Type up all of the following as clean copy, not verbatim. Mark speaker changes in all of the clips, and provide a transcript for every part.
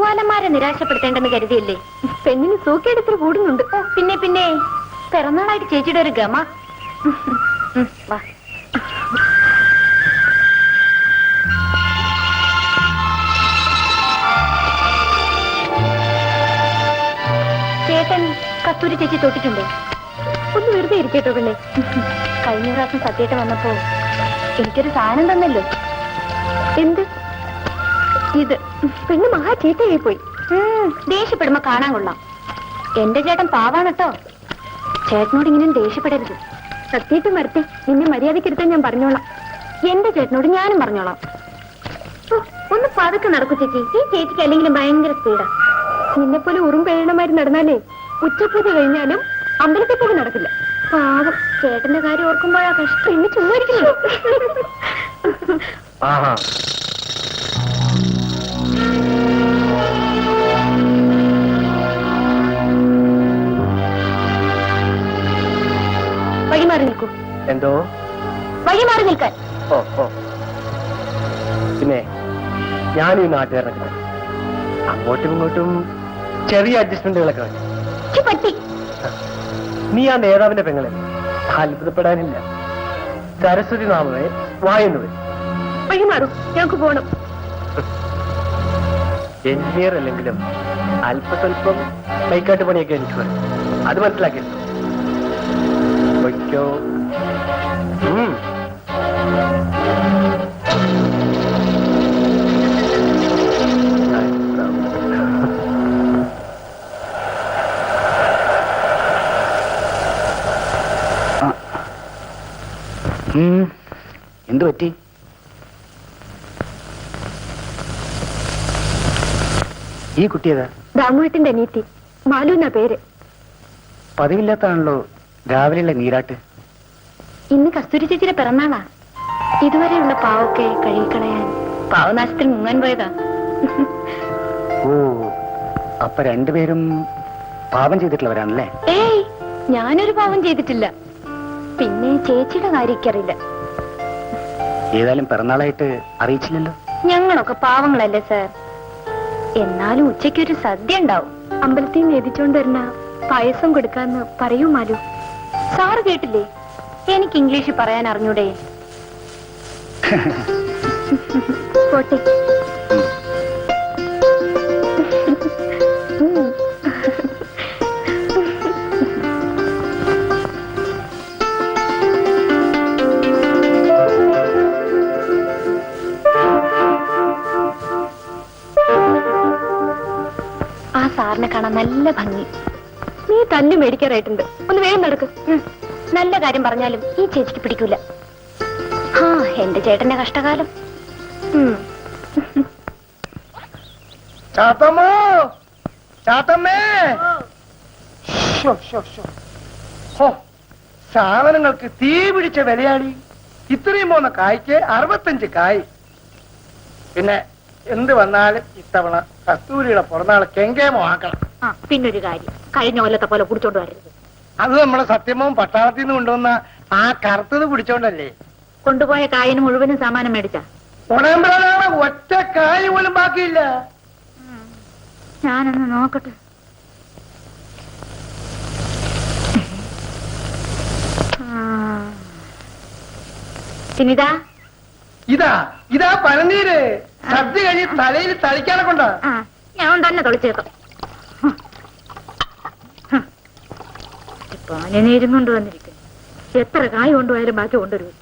Speaker 1: ഗോപാലന്മാരെ നിരാശപ്പെടുത്തേണ്ടെന്ന് കരുതിയല്ലേ? പെണ്ണിന് സൂക്കേടത്തിൽ കൂടുന്നുണ്ട്. പിന്നെ പിന്നെ പിറന്നാളായിട്ട് ചേച്ചിയുടെ ഒരു ഗമ. വാ. ചേട്ടൻ കസ്തൂരി ചേച്ചി തൊട്ടിട്ടുണ്ടോ? ഒന്ന് വെറുതെ ഇരിക്കട്ടോ പെണ്ണെ. കഴിഞ്ഞ പ്രാവശ്യം സത്യേട്ട വന്നപ്പോ എനിക്കൊരു സാധനം തന്നല്ലോ. എന്ത്? ഇത്. പെണ്ണ് മഹാ ചേട്ടയായി പോയി. ദേഷ്യപ്പെടുമ്പോ കാണാൻ കൊള്ളാം. എന്റെ ചേട്ടൻ പാവാണട്ടോ. ചേട്ടനോട് ഇങ്ങനെ ദേഷ്യപ്പെടരുത്. സത്യേട്ടൻ വരട്ടെ, നിന്നെ മര്യാദക്കെടുത്താൻ ഞാൻ പറഞ്ഞോളാം. എന്റെ ചേട്ടനോട് ഞാനും പറഞ്ഞോളാം. ഒന്ന് പതുക്കെ നടക്കൂ ചേച്ചി. ഈ ചേച്ചിക്ക് അല്ലെങ്കിലും ഭയങ്കര സ്പീഡാ. നിന്നെപ്പോലെ ഉറുമ്പേഴണമാര് നടന്നാലേ ഉച്ചപൂജ കഴിഞ്ഞാലും അമ്പലത്തിൽ പോലും നടക്കില്ല. പാവം ചേട്ടന്റെ കാര്യം ഓർക്കുമ്പോഴാ കഷ്ടം. ഇന്ന് ചുമ്മാരിക്കുന്നു. വഴിമാറി നിൽക്കൂ.
Speaker 2: എന്തോ
Speaker 1: വഴിമാറി നിൽക്കാൻ.
Speaker 2: പിന്നെ ഞാനും ഈ നാട്ടുകാരനൊക്കെ അങ്ങോട്ടും ഇങ്ങോട്ടും ചെറിയ അഡ്ജസ്റ്റ്മെന്റുകളൊക്കെ വേണം.
Speaker 1: പറ്റി
Speaker 2: നീ ആ നേതാവിന്റെ പെങ്ങളെ അത്ഭുതപ്പെടാനില്ല. സരസ്വതി നാമമേ വായെന്ന് വരും.
Speaker 1: വഴിമാറും, ഞങ്ങൾക്ക് പോകണം.
Speaker 2: എഞ്ചിനീയർ അല്ലെങ്കിലും അല്പസ്വല്പം കൈക്കാട്ട് പണിയൊക്കെ എനിക്ക് വരും. അത് മനസ്സിലാക്കിയിരുന്നു. വയ്ക്കോ.
Speaker 3: എന്തു പറ്റി? ഈ കുട്ടിയേതാ?
Speaker 1: ദാമുവേട്ടന്റെ അനിയത്തി, മാലു എന്നാ പേര്.
Speaker 3: പതിവില്ലാത്താണല്ലോ രാവിലെയുള്ള നീരാട്ട്.
Speaker 1: ഇന്ന് കസ്തൂരി ചേച്ചിയുടെ പിറന്നാളാ. ഇതുവരെയുള്ള പാവൊക്കെ കഴുകിക്കളയാൻ പാവനാശത്തിൽ മുങ്ങാൻ പോയതാ.
Speaker 3: ഓ, അപ്പൊ രണ്ടുപേരും പാപം ചെയ്തിട്ടുള്ളവരാണല്ലേ?
Speaker 1: ഏയ്, ഞാനൊരു പാവം ചെയ്തിട്ടില്ല. പിന്നെ ചേച്ചിയുടെ കാര്യക്കറിയില്ല.
Speaker 3: ഏതായാലും പിറന്നാളായിട്ട് അറിയിച്ചില്ലല്ലോ.
Speaker 1: ഞങ്ങളൊക്കെ പാവങ്ങളല്ലേ സാർ. എന്നാലും ഉച്ചയ്ക്കൊരു സദ്യ ഉണ്ടാവും. അമ്പലത്തിൽ നിന്ന് എത്തിച്ചോണ്ട് വരുന്ന പായസം കൊടുക്കാന്ന് പറയൂ മാലു. സാറ് കേട്ടില്ലേ? എനിക്ക് ഇംഗ്ലീഷിൽ പറയാൻ അറിഞ്ഞൂടെ? പോട്ടെ. ആ സാറിനെ കാണാൻ നല്ല ഭംഗി. നീ തല്ലു മേടിക്കാറായിട്ടുണ്ട്. ഒന്ന് വേഗം നടക്ക്. നല്ല കാര്യം പറഞ്ഞാലും ഈ ചേച്ചിക്ക് പിടിക്കൂല. ആ, എന്റെ ചേട്ടന്റെ കഷ്ടകാലം.
Speaker 2: ചാത്തമ്മോ, ചാത്തമ്മേ. സാധനങ്ങൾക്ക് തീ പിടിച്ച വിലയാടി. ഇത്രയും പോന്ന കായ്ക്ക് 65 കായ്. പിന്നെ എന്ത് വന്നാലും ഇത്തവണ കസ്തൂരിയുടെ പിറന്നാൾ കെങ്കേമോ ആക്കണം.
Speaker 1: പിന്നൊരു കാര്യം, കഴിഞ്ഞ കൊല്ലത്തെ പോലെ കുടിച്ചോണ്ട് വരരുത്.
Speaker 2: അത് നമ്മളെ സത്യമവും പട്ടാളത്തിൽ നിന്ന് കൊണ്ടുവന്ന ആ കറുത്തത് പിടിച്ചോണ്ടല്ലേ?
Speaker 1: കൊണ്ടുപോയ കായന് മുഴുവനും സാമാനം മേടിച്ച
Speaker 2: ഉണമ്പലാണ്. ഒറ്റ കായ് പോലും ബാക്കിയില്ല.
Speaker 1: ഞാനൊന്ന് നോക്കട്ടെ. പിന്നിതാ
Speaker 2: ഇതാ പനനീര്. സദ്യ കഴിഞ്ഞ് തലയിൽ തളിക്കാനെ കൊണ്ടാ.
Speaker 1: ഞാൻ തന്നെ തൊളിച്ചേക്കാം. പനനീരും കൊണ്ടുവന്നിരിക്കുന്നു. എത്ര കായ് കൊണ്ടുപോയാലും ബാക്കി കൊണ്ടുവരും.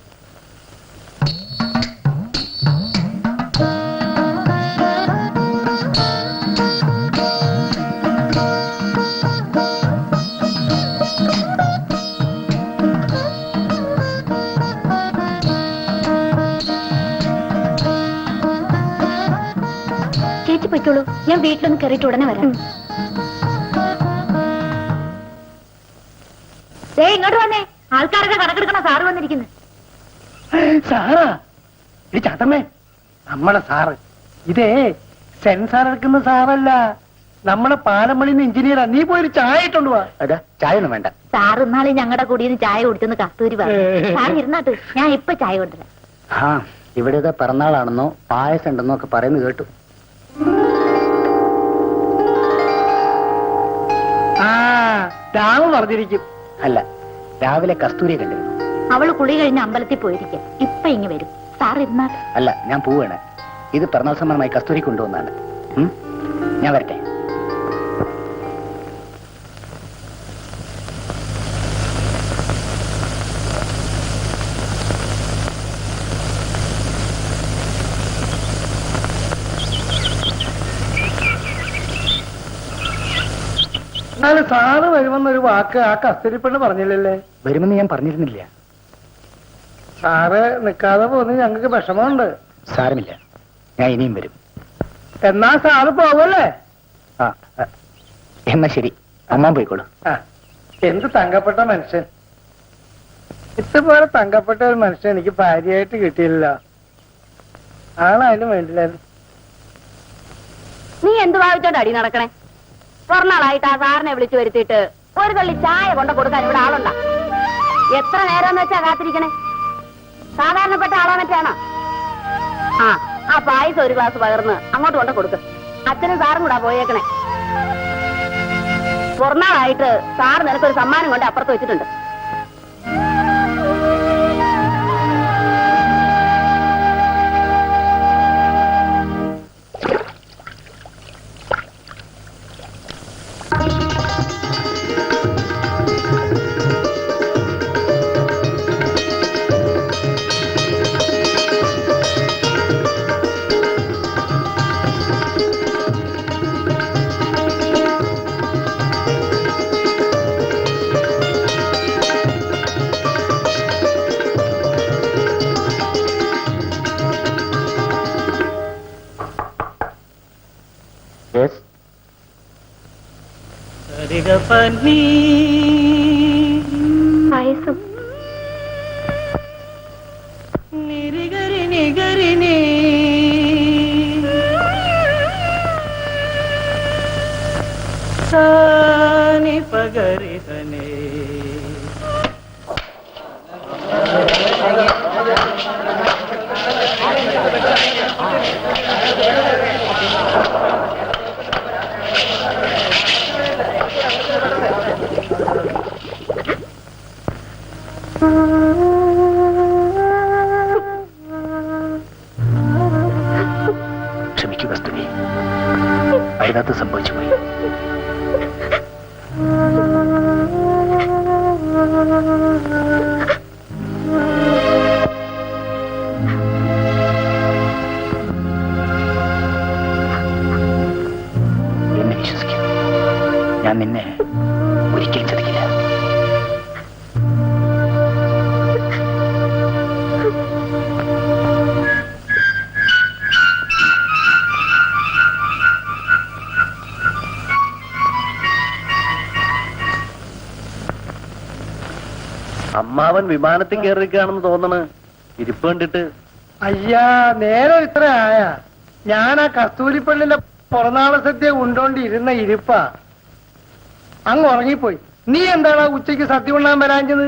Speaker 1: ചേച്ചി പറ്റുള്ളൂ. ഞാൻ വീട്ടിലൊന്ന് കയറിയിട്ട് ഉടനെ വരാം. ഇങ്ങോട്ട് വന്നേ. ആൾക്കാരൊക്കെ കണക്കെടുക്കണ സാറ് വന്നിരിക്കുന്നു.
Speaker 2: സാറാ? ഈ ചാത്തമ്മേ, നമ്മളെ സാറ്. ഇതേ സെൻസാർ എടുക്കുന്ന സാറല്ല, നമ്മളെ പാലമണിന്ന് എഞ്ചിനീയറാ. നീ പോയൊരു ചായ ഇട്ടോണ്ട് വാ.
Speaker 3: അതാ, ചായ ഒന്നും വേണ്ട.
Speaker 1: സാറ് ഇന്നാളെ ഞങ്ങളുടെ കൂടിയെന്ന് ചായ കുടിച്ചെന്ന് കസ്തൂരി പറഞ്ഞു. സാർ ഇരുന്നാട്ട്, ഞാൻ ഇപ്പൊ ചായ കൊണ്ടുവരാം.
Speaker 3: ആ, ഇവിടെ പിറന്നാളാണെന്നോ പായസം ഉണ്ടെന്നോ ഒക്കെ പറയുന്നത് കേട്ടു.
Speaker 2: രാമൻ പറഞ്ഞിരിക്കും.
Speaker 3: അല്ല, രാവിലെ കസ്തൂരിയെ കണ്ടിരുന്നു.
Speaker 1: അവള് കുളി കഴിഞ്ഞ് അമ്പലത്തിൽ പോയിരിക്കും. ഇപ്പൊ ഇങ്ങ് വരും. സാർ ഇരുന്നാൽ.
Speaker 3: അല്ല, ഞാൻ പോവാണ്. ഇത് പിറന്നാൾ സമ്മാനമായി കസ്തൂരി കൊണ്ടുവന്നാണ്. ഞാൻ വരട്ടെ.
Speaker 2: എന്നാലും സാറ് വരുമെന്നൊരു വാക്ക് ആ കസ്തൂരി പെണ്ണ് പറഞ്ഞില്ലല്ലേ?
Speaker 3: വരുമെന്ന് ഞാൻ പറഞ്ഞിരുന്നില്ല.
Speaker 2: സാറ് നിൽക്കാതെ പോകുന്നത് ഞങ്ങൾക്ക് വിഷമമുണ്ട്.
Speaker 3: സാരമില്ല, ഞാൻ ഇനിയും വരും.
Speaker 2: എന്നാ സാറ് പോവല്ലേ?
Speaker 3: ആ, എന്നാ ശരി, അമ്മ പോയിക്കോളൂ.
Speaker 2: ആ, എന്ത് തങ്കപ്പെട്ട മനുഷ്യൻ. ഇതുപോലെ തങ്കപ്പെട്ട ഒരു മനുഷ്യൻ എനിക്ക് ഭാര്യയായിട്ട് കിട്ടിയില്ല. ആളായാലും വേണ്ടില്ലായിരുന്നു.
Speaker 1: നീ എന്ത് ഭാവിച്ചോണ്ട് അടി നടക്കണേ? പുറന്നാളായിട്ട് ആ സാറിനെ വിളിച്ചു വരുത്തിയിട്ട് ഒരു കള്ളി ചായ കൊണ്ട് കൊടുക്കാൻ ഇവിടെ ആളുണ്ടാ? എത്ര നേരം വെച്ചാ കാത്തിരിക്കണേ? സാധാരണപ്പെട്ട ആളോ മറ്റാണോ? ആ പായസം ഒരു ഗ്ലാസ് പകർന്ന് അങ്ങോട്ട് കൊണ്ട് കൊടുക്ക്. അച്ഛനും സാറും കൂടാ പോയേക്കണേ. പുറന്നാളായിട്ട് സാർ നിനക്കൊരു സമ്മാനം കൊണ്ട് അപ്പുറത്ത് വെച്ചിട്ടുണ്ട്. പായസം
Speaker 2: പകരിതനേ
Speaker 3: ക്ഷമിക്കൂ കസ്തൂരി, അരുതാത്ത സംഭവിച്ചു പോയി. എന്നെ വിശ്വസിക്കൂ, ഞാൻ നിന്നെ ഒരിക്കലും ചതിക്കില്ല.
Speaker 4: അമ്മാവൻ വിമാനത്തിൽ കയറിയിരിക്കുകയാണെന്ന് തോന്നണ്, ഇരിപ്പ് കണ്ടിട്ട്.
Speaker 2: അയ്യാ, നേരം ഇത്ര ആയ? ഞാൻ ആ കസ്തൂരിപ്പള്ളിന്റെ പുറനാള സദ്യ ഉണ്ടോണ്ടിരുന്ന ഇരിപ്പാ. അങ്ങ് ഉറങ്ങിപ്പോയി. നീ എന്താണ് ഉച്ചയ്ക്ക് സദ്യ ഉണ്ണാൻ വരാഞ്ഞത്?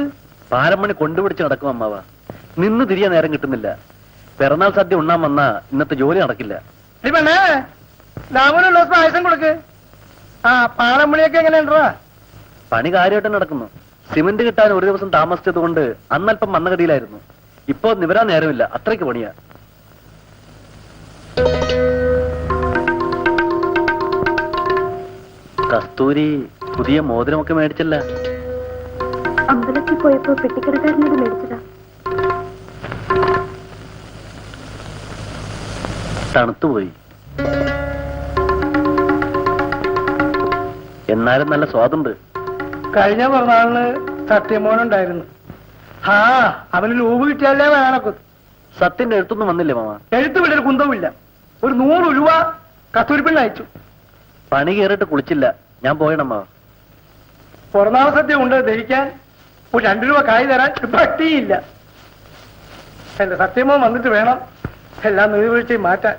Speaker 4: പാരമണി കൊണ്ടുപിടിച്ച് നടക്കും അമ്മാവ. നിന്ന് തിരിയാൻ നേരം കിട്ടുന്നില്ല. പിറന്നാൾ സദ്യ ഉണ്ണാൻ വന്നാ ഇന്നത്തെ ജോലി നടക്കില്ല.
Speaker 2: ഈ പെണ്ണേ, രാമനുള്ള പായസം കൊടുക്ക്. ആ പാലമ്പളിയൊക്കെ എങ്ങനെയുണ്ടാ?
Speaker 4: പണി കാര്യമായിട്ട് നടക്കുന്നു. സിമന്റ് കിട്ടാൻ ഒരു ദിവസം താമസിച്ചത് കൊണ്ട് അന്നല്പം മന്ദഗതിയിലായിരുന്നു. ഇപ്പോ നിവരാൻ നേരമില്ല, അത്രയ്ക്ക് പണിയാ. കസ്തൂരി പുതിയ മോതിരമൊക്കെ മേടിച്ചല്ല?
Speaker 1: അമ്പലത്തിൽ പോയപ്പോ പെട്ടിക്കടക്കാരനത് മേടിച്ചതാ.
Speaker 4: തണുത്തുപോയി. എന്നാലും നല്ല സ്വാദുണ്ട്.
Speaker 2: കഴിഞ്ഞ പിറന്നാളിന് സത്യമോനുണ്ടായിരുന്നു. ആ അവന് ലൂബ് കിട്ടിയാലേ വേണക്കൊ.
Speaker 4: സത്യന്റെ എഴുത്തൊന്നും വന്നില്ലേ മാമ?
Speaker 2: എഴുത്ത് വിടൽ കുന്തവുമില്ല. ഒരു 100 രൂപ കസ്തൂരിപ്പള്ളി അയച്ചു.
Speaker 4: പണി കയറിയിട്ട് കുളിച്ചില്ല, ഞാൻ പോയണമ്മാവ.
Speaker 2: പുറനാള സദ്യ ഉണ്ട് ദഹിക്കാൻ. ഒരു 2 രൂപ കായ് തരാൻ പറ്റിയില്ല. എന്റെ സത്യമോൻ വന്നിട്ട് വേണം എല്ലാം നീർവീഴ്ചയും മാറ്റാൻ.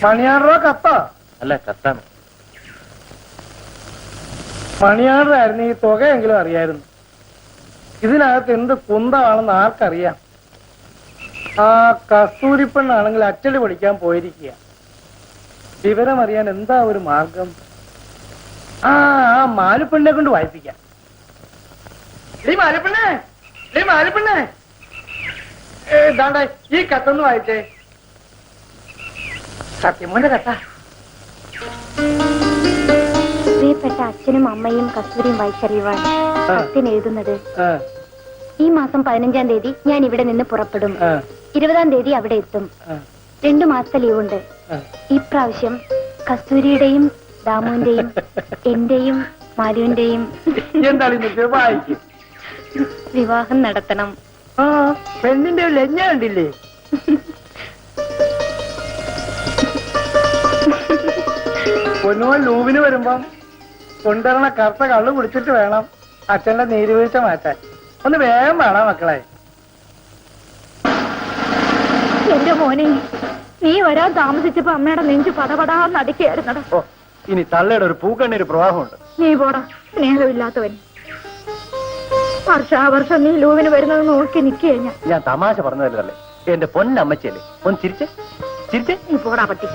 Speaker 2: മണിയാറോ കത്തോ?
Speaker 4: അല്ല, കത്താണ്.
Speaker 2: മണിയാറായിരുന്നു ഈ തുകയെങ്കിലും അറിയായിരുന്നു. ഇതിനകത്ത് എന്ത് കുന്തമാണെന്ന് ആർക്കറിയാം. ആ കസ്തൂരിപ്പെണ്ണാണെങ്കിൽ അച്ചടി പഠിക്കാൻ പോയിരിക്കുക. വിവരമറിയാൻ എന്താ ഒരു മാർഗം? ആ മാലിപ്പെണ്ണെ കൊണ്ട് വായിപ്പിക്കാം. മാലിപ്പെണ്ണേ ഇതാണ്ട് ഈ കത്തൊന്ന് വായിച്ചേ. സത്യമോന്റെ കത്ത.
Speaker 1: പ്രിയപ്പെട്ട അച്ഛനും അമ്മയും കസ്തൂരിയും വായിച്ചറിയുവാൻ കത്തിന് എഴുതുന്നത്, ഈ മാസം 15-ാം തീയതി ഞാൻ ഇവിടെ നിന്ന് പുറപ്പെടും. 20-ാം തീയതി അവിടെ എത്തും. 2 മാസത്തെ ലീവുണ്ട്. ഇപ്രാവശ്യം കസ്തൂരിയുടെയും ദാമുവിന്റെയും എന്റെയും മാലുവിന്റെയും
Speaker 2: എന്താണ് വായിക്കും?
Speaker 1: വിവാഹം നടത്തണം.
Speaker 2: പെണ്ണിന്റെ ലജ്ഞ കണ്ടില്ലേ? പൊന്നുമോൻ ലൂവിന് വരുമ്പം കൊണ്ടുവരണ കറുത്ത കള്ളു കുടിച്ചിട്ട് വേണം അച്ഛന്റെ നീരുവീഴ്ച മാറ്റാൻ. ഒന്ന് വേഗം വേണം മക്കളെ.
Speaker 1: എന്റെ മോനെ, നീ വരാൻ താമസിച്ചപ്പോ അമ്മയുടെ നെഞ്ചു പടപടാന്ന് അടിക്കുകയായിരുന്നടാ.
Speaker 4: ഓ, ഇനി തള്ളയുടെ ഒരു പൂക്കണ്ണീര് പ്രവാഹമുണ്ട്.
Speaker 1: നീ പോടാ, സ്നേഹമില്ലാത്തവൻ. വർഷാവർഷം നീ ലൂവിന് വരുന്നത് നോക്കി നിൽക്കുക
Speaker 4: ഞാൻ തമാശ പറഞ്ഞതല്ലേ. എന്റെ പൊന്നമ്മച്ചല്ലേ, ഒന്ന് ചിരിച്ചേ ചിരിച്ചേ.
Speaker 1: നീ പോടാ പട്ടി.